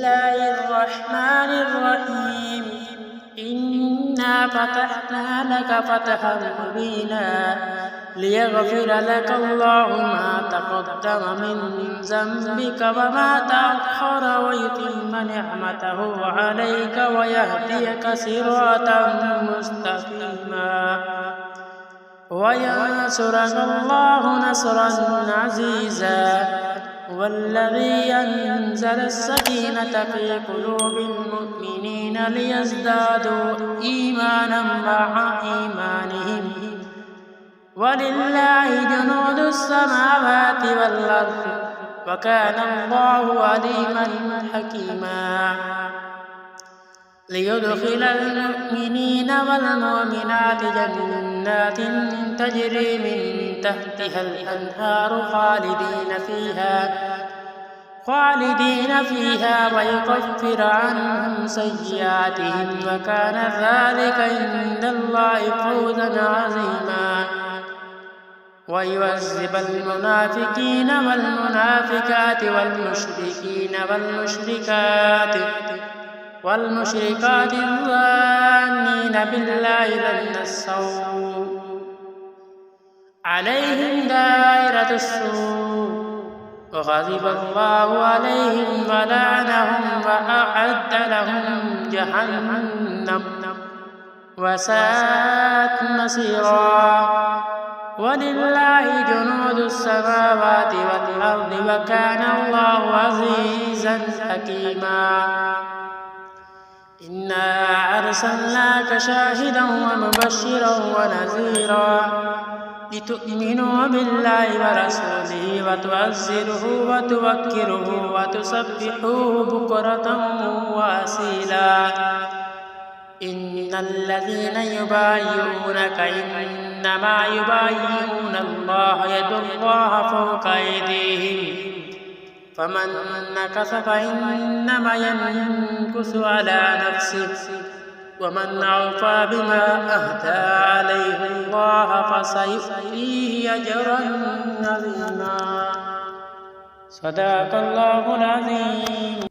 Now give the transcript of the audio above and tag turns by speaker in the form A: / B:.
A: الله الرحمن الرحيم إنا فتحنا لك فتحا مبينا ليغفر لك الله ما تقدم من ذنبك وما تأخر ويتم نعمته عليك ويهديك صراطا مستقيما وينصرك الله نصرا عزيزا والذي أنزل السكينة في قلوب المؤمنين ليزدادوا إيمانا مع إيمانهم ولله جنود السماوات والأرض وكان الله عليما حكيما ليدخل المؤمنين والمؤمنات جنات تجري من تحتها الأنهار خالدين فيها ويكفر عنهم سيئاتهم وكان ذلك عند الله فوزا عظيما ويعذب المنافقين والمنافقات والمشركات الظانين بالله ظن السوء عليهم دائرة السوء وغضب الله عليهم ولعنهم وأعد لهم جهنم وساءت مصيرا ولله جنود السماوات والأرض وكان الله عزيزا حكيما إنا أرسلناك شاهدا ومبشرا ونذيرا لتؤمنوا بالله ورسوله وتعزروه وتوكروه وتسبحوه بكرة وأصيلا إن الذين يبايعونك إنما يبايعون الله يد الله فوق أيديهم فمن نكث فإنما ينكث على نفسه ومن أوفى بما أهدى عليه الله فسيؤتيه أجرا عظيما صدق الله العظيم.